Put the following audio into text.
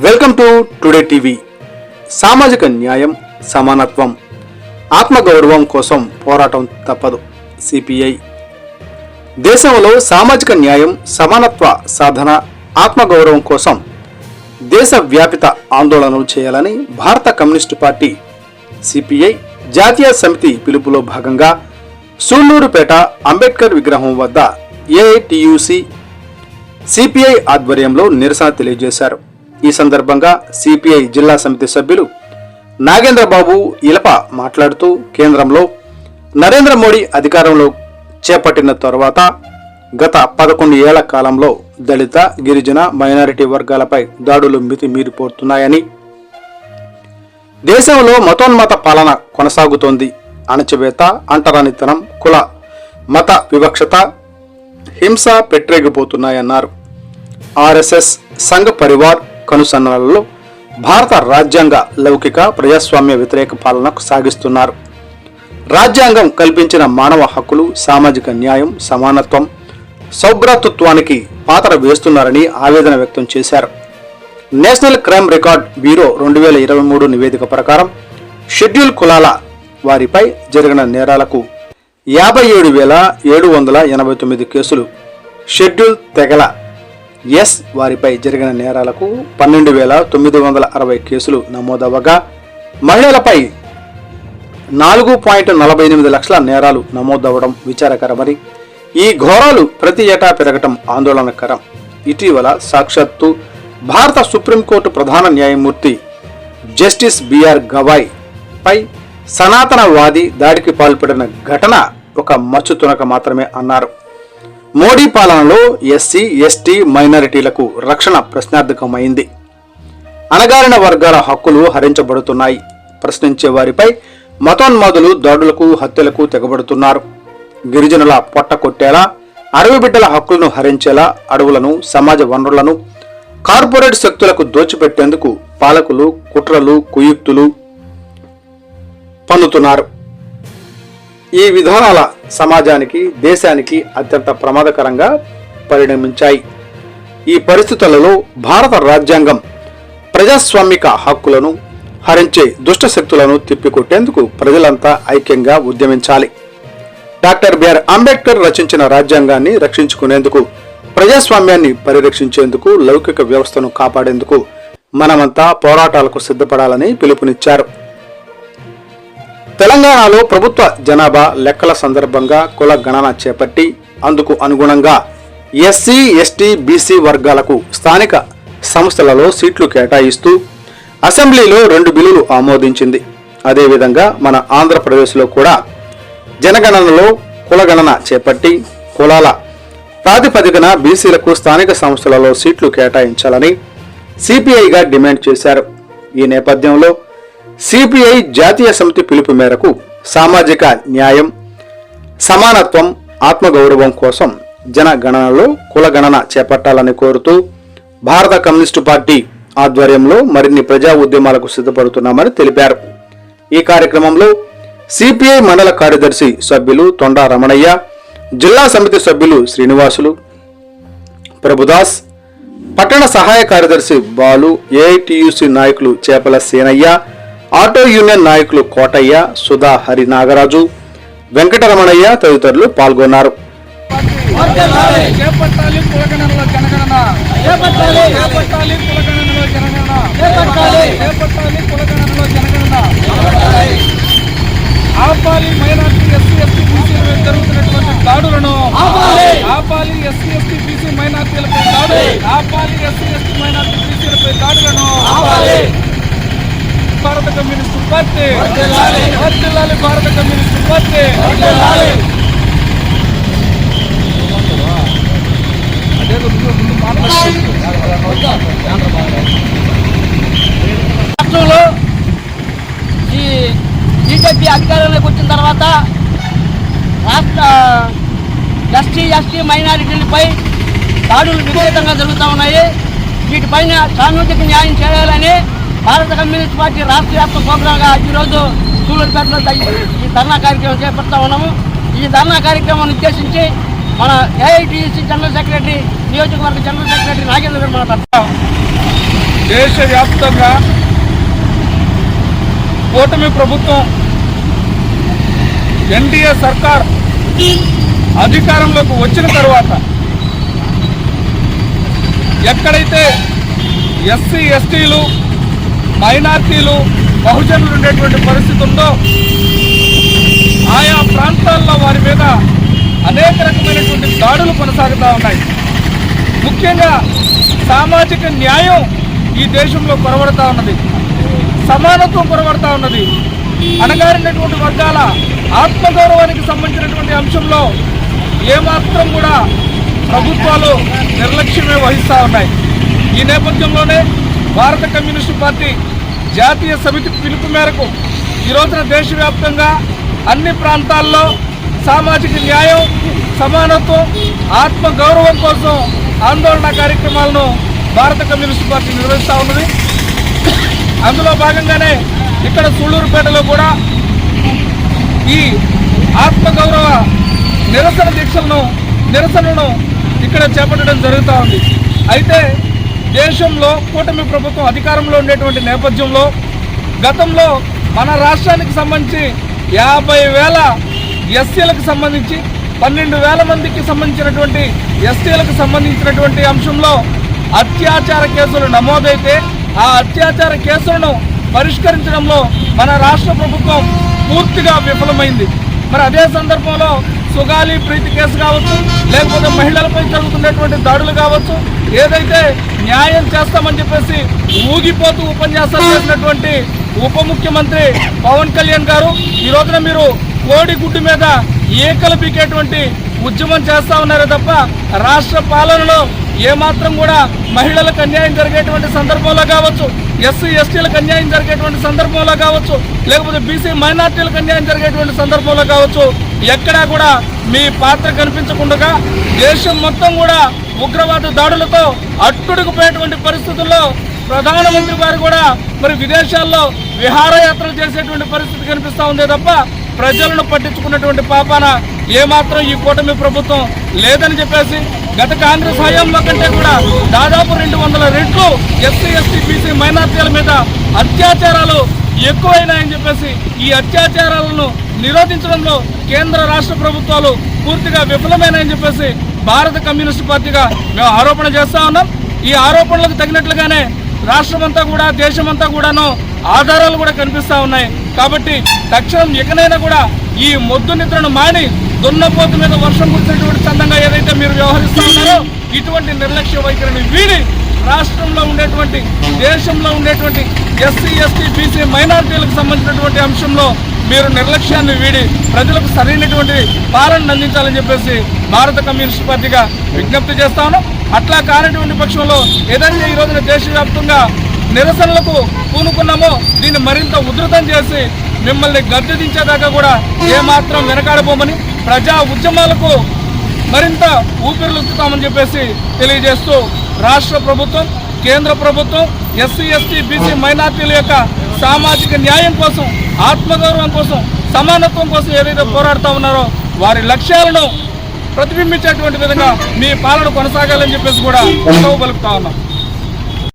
Welcome to today TV. సామాజిక న్యాయం, సమానత్వం, ఆత్మగౌరవం కోసం పోరాటం తప్పదు. సిపిఐ. దేశంలో సామాజిక న్యాయం, సమానత్వ సాధన, ఆత్మగౌరవం కోసం దేశవ్యాపిత ఆందోళనలు చేయాలని భారత కమ్యూనిస్టు పార్టీ సిపిఐ జాతీయ సమితి పిలుపులో భాగంగా సూళ్లూరుపేట అంబేద్కర్ విగ్రహం వద్ద ఏఐటియుసి సిపిఐ ఆధ్వర్యంలో నిరసన తెలియజేశారు. ఈ సందర్భంగా సిపిఐ జిల్లా సమితి సభ్యులు నాగేంద్రబాబు ఇలప మాట్లాడుతూ, కేంద్రంలో నరేంద్ర మోడీ అధికారంలో చేపట్టిన తరువాత గత 11 ఏళ్ల కాలంలో దళిత, గిరిజన, మైనారిటీ వర్గాలపై దాడులు మితిమీరిపోతున్నాయని, దేశంలో మతోన్మత పాలన కొనసాగుతోంది, అణచివేత, అంటరానితనం, కుల మత వివక్షత, హింస పెట్టరేగిపోతున్నాయన్నారు. ఆర్ఎస్ఎస్, సంఘ్ పరివార్ కనుసన్నలలో భారత రాజ్యాంగ లౌకిక ప్రజాస్వామ్య వ్యతిరేక పాలనకు సాగిస్తున్నారు. రాజ్యాంగం కల్పించిన మానవ హక్కులు, సామాజిక న్యాయం, సమానత్వం, సౌభ్రాతృత్వానికి పాత్ర వేస్తున్నారని ఆవేదన వ్యక్తం చేశారు. నేషనల్ క్రైమ్ రికార్డ్ బ్యూరో 2023 నివేదిక ప్రకారం షెడ్యూల్ కులాల వారిపై జరిగిన నేరాలకు 57,789 కేసులు, షెడ్యూల్ తెగల ఎస్ వారిపై జరిగిన నేరాలకు 12,960 కేసులు నమోదవగా, మహిళలపై 4.48 లక్షల నేరాలు నమోదవడం విచారకరమని, ఈ ఘోరాలు ప్రతి ఏటా పెరగటం ఆందోళనకరం. ఇటీవల సాక్షాత్తు భారత సుప్రీంకోర్టు ప్రధాన న్యాయమూర్తి జస్టిస్ బిఆర్ గవాయ్ పై సనాతనవాది దాడికి పాల్పడిన ఘటన ఒక మచ్చు తునక మాత్రమే అన్నారు. మోడీ పాలనలో ఎస్సీ, ఎస్టీ, మైనారిటీలకు రక్షణ ప్రశ్నార్థకమైంది. అణగారిన వర్గాల హక్కులు హరించబడుతున్నాయి. ప్రశ్నించే వారిపై మతోన్మాదులు దాడులకు, హత్యలకు తెగబడుతున్నారు. గిరిజనుల పొట్ట కొట్టేలా, అడవి బిడ్డల హక్కులను హరించేలా అడవులను, సమాజ వనరులను కార్పొరేట్ శక్తులకు దోచిపెట్టేందుకు పాలకులు కుట్రలు, కుయుక్తులు పన్నుతున్నారు. ఈ విధానాల సమాజానికి, దేశానికి అత్యంత ప్రమాదకరంగా పరిణమించాయి. ఈ పరిస్థితులలో భారత రాజ్యాంగం ప్రజాస్వామిక హక్కులను హరించే దుష్ట శక్తులను తిప్పికొట్టేందుకు ప్రజలంతా ఐక్యంగా ఉద్యమించాలి. డాక్టర్ బిఆర్ అంబేద్కర్ రచించిన రాజ్యాంగాన్ని రక్షించుకునేందుకు, ప్రజాస్వామ్యాన్ని పరిరక్షించేందుకు, లౌకిక వ్యవస్థను కాపాడేందుకు మనమంతా పోరాటాలకు సిద్ధపడాలని పిలుపునిచ్చారు. తెలంగాణలో ప్రభుత్వ జనాభా లెక్కల సందర్భంగా కుల గణన చేపట్టి అందుకు అనుగుణంగా ఎస్సీ, ఎస్టీ, బీసీ వర్గాలకు స్థానిక సంస్థలలో సీట్లు కేటాయిస్తూ అసెంబ్లీలో 2 బిల్లులు ఆమోదించింది. అదేవిధంగా మన ఆంధ్రప్రదేశ్లో కూడా జనగణనలో కులగణన చేపట్టి కులాల ప్రాతిపదికన బీసీలకు స్థానిక సంస్థలలో సీట్లు కేటాయించాలని సిపిఐగా డిమాండ్ చేశారు. ఈ నేపథ్యంలో సిపిఐ జాతీయ సమితి పిలుపు మేరకు సామాజిక న్యాయం, సమానత్వం, ఆత్మగౌరవం కోసం జనగణనలో కులగణన చేపట్టాలని కోరుతూ భారత కమ్యూనిస్టు పార్టీ ఆధ్వర్యంలో మరిన్ని ప్రజా ఉద్యమాలకు సిద్ధపడుతున్నామని తెలిపారు. ఈ కార్యక్రమంలో సిపిఐ మండల కార్యదర్శి సభ్యులు తొండా రమణయ్య, జిల్లా సమితి సభ్యులు శ్రీనివాసులు, ప్రభుదాస్, పట్టణ సహాయ కార్యదర్శి బాలు, ఏఐటియుసి నాయకులు చేపల సేనయ్య, ఆటో యూనియన్ నాయకులు కోటయ్య, సుధా, హరి నాగరాజు, వెంకటరమణయ్య తదితరులు పాల్గొన్నారు. ఆపాలి మైనార్టీ, ఎస్సీ, ఎస్టీ, బీసీల జరుగుతున్నటువంటి దాడులను ఆపాలి. ఎస్సీ, ఎస్టీ, బీసీ మైనార్టీలపై దాడులు ఆపాలి. ఎస్సీ, ఎస్టీ, మైనార్టీ, బీసీలపై దాడులను ఆపాలి. భారత కమ్యూనిస్టు పార్టీ వర్ధిల్లాలి. భారత కమ్యూనిస్టు పార్టీ వర్ధిల్లాలి. రాష్ట్రంలో ఈ బీజేపీ అధికారంలోకి వచ్చిన తర్వాత రాష్ట్ర ఎస్టీ, ఎస్టీ మైనారిటీలపై దాడులు విపరీతంగా జరుగుతూ ఉన్నాయి. వీటిపైన సామూహిక న్యాయం చేయాలని భారత కమ్యూనిస్ట్ పార్టీ రాష్ట్ర వ్యాప్త ప్రోగ్రాంగా ఈరోజు సూళ్లూరుపేటలో ఈ ధర్నా కార్యక్రమం చేపడతా ఉన్నాము. ఈ ధర్నా కార్యక్రమాన్ని ఉద్దేశించి మన ఏఐటియుసి జనరల్ సెక్రటరీ, నియోజకవర్గ జనరల్ సెక్రటరీ నాగేంద్ర గారు మాట్లాడతాం. దేశవ్యాప్తంగా కూటమి ప్రభుత్వం ఎన్డీఏ సర్కార్ అధికారంలోకి వచ్చిన తర్వాత ఎక్కడైతే ఎస్సీ ఎస్టీలు మైనార్టీలు బహుజనులు ఉండేటువంటి పరిస్థితి ఉందో ఆయా ప్రాంతాల్లో వారి మీద అనేక రకమైనటువంటి దాడులు కొనసాగుతూ ఉన్నాయి. ముఖ్యంగా సామాజిక న్యాయం ఈ దేశంలో కొరవడతా ఉన్నది, సమానత్వం కొరవడతా ఉన్నది. అణగారినటువంటి వర్గాల ఆత్మగౌరవానికి సంబంధించినటువంటి అంశంలో ఏమాత్రం కూడా ప్రభుత్వాలు నిర్లక్ష్యమే వహిస్తూ ఉన్నాయి. ఈ నేపథ్యంలోనే భారత కమ్యూనిస్టు పార్టీ జాతీయ సమితి పిలుపు మేరకు ఈ రోజున దేశవ్యాప్తంగా అన్ని ప్రాంతాల్లో సామాజిక న్యాయం, సమానత్వం, ఆత్మగౌరవం కోసం ఆందోళన కార్యక్రమాలను భారత కమ్యూనిస్టు పార్టీ నిర్వహిస్తూ ఉన్నది. అందులో భాగంగానే ఇక్కడ సూళ్లూరుపేటలో కూడా ఈ ఆత్మగౌరవ నిరసనలను ఇక్కడ చేపట్టడం జరుగుతూ ఉంది. అయితే దేశంలో కూటమి ప్రభుత్వం అధికారంలో ఉండేటువంటి నేపథ్యంలో గతంలో మన రాష్ట్రానికి సంబంధించి 50,000 ఎస్సీలకు సంబంధించి 12,000 మందికి సంబంధించినటువంటి ఎస్టీలకు సంబంధించినటువంటి అంశంలో అత్యాచార కేసులు నమోదైతే ఆ అత్యాచార కేసులను పరిష్కరించడంలో మన రాష్ట్ర ప్రభుత్వం పూర్తిగా విఫలమైంది. మరి అదే సందర్భంలో సుగాలి ప్రీతి కేసు కావచ్చు, లేకపోతే మహిళలపై జరుగుతున్నటువంటి దాడులు కావచ్చు, ఏదైతే న్యాయం చేస్తామని చెప్పేసి ఊగిపోతూ ఉపన్యాసాలు చేసినటువంటి ఉప ముఖ్యమంత్రి పవన్ కళ్యాణ్ గారు ఈ రోజున మీరు కోడిగుడ్డు మీద ఏకలు పీకేటువంటి ఉద్యమం చేస్తా ఉన్నారే తప్ప రాష్ట్ర పాలనలో ఏమాత్రం కూడా మహిళలకు అన్యాయం జరిగేటువంటి సందర్భంలో కావచ్చు, ఎస్సీ ఎస్టీలకు అన్యాయం జరిగేటువంటి సందర్భంలో కావచ్చు, లేకపోతే బీసీ మైనార్టీలకు అన్యాయం జరిగేటువంటి సందర్భంలో కావచ్చు, ఎక్కడా కూడా మీ పాత్ర కనిపించకుండా దేశం మొత్తం కూడా ఉగ్రవాద దాడులతో అట్టుడుకుపోయేటువంటి పరిస్థితుల్లో ప్రధానమంత్రి గారు కూడా మరి విదేశాల్లో విహారయాత్రలు చేసేటువంటి పరిస్థితి కనిపిస్తూ ఉందే తప్ప ప్రజలను పట్టించుకున్నటువంటి పాపాన ఏమాత్రం ఈ కూటమి ప్రభుత్వం లేదని చెప్పేసి గత కాంగ్రెస్ హయాంలో కంటే కూడా దాదాపు 200 రెట్లు ఎస్సీ ఎస్టీ బీసీ మైనార్టీల మీద అత్యాచారాలు ఎక్కువైనాయని చెప్పేసి ఈ అత్యాచారాలను నిరోధించడంలో కేంద్ర రాష్ట్ర ప్రభుత్వాలు పూర్తిగా విఫలమైనాయని చెప్పేసి భారత కమ్యూనిస్టు పార్టీగా మేము ఆరోపణ చేస్తా ఉన్నాం. ఈ ఆరోపణలకు తగినట్లుగానే రాష్ట్రమంతా కూడా దేశమంతా కూడాను ఆధారాలు కూడా కనిపిస్తూ ఉన్నాయి. కాబట్టి తక్షణం ఎకనైనా కూడా ఈ మొద్దు నిద్రను మాని దున్నపోతు మీద వర్షం కురిసినటువంటి చందంగా ఏదైతే మీరు వ్యవహరిస్తూ ఉన్నారో ఇటువంటి నిర్లక్ష్య వైఖరిని వీడి రాష్ట్రంలో ఉండేటువంటి దేశంలో ఉండేటువంటి ఎస్సీ ఎస్టీ బీసీ మైనారిటీలకు సంబంధించినటువంటి అంశంలో మీరు నిర్లక్ష్యాన్ని వీడి ప్రజలకు సరైనటువంటి పాలన అందించాలని చెప్పేసి భారత కమ్యూనిస్ట్ పార్టీగా విజ్ఞప్తి చేస్తాను. అట్లా కానటువంటి పక్షంలో ఏదైతే ఈ రోజున దేశవ్యాప్తంగా నిరసనలకు పూనుకున్నామో దీన్ని మరింత ఉధృతం చేసి మిమ్మల్ని గద్దెదించేదాకా కూడా ఏమాత్రం వెనకాడబోమని ప్రజా ఉద్యమాలకు మరింత ఊపిరులుతామని చెప్పేసి తెలియజేస్తూ రాష్ట్ర ప్రభుత్వం, కేంద్ర ప్రభుత్వం ఎస్సీ ఎస్టీ బీసీ మైనార్టీల యొక్క సామాజిక న్యాయం కోసం, ఆత్మగౌరవం కోసం, సమానత్వం కోసం ఏదైతే పోరాడుతూ ఉన్నారో వారి లక్ష్యాలను ప్రతిబింబించేటువంటి విధంగా మీ పాలన కొనసాగాలని చెప్పేసి కూడా పలుకుతా ఉన్నాం.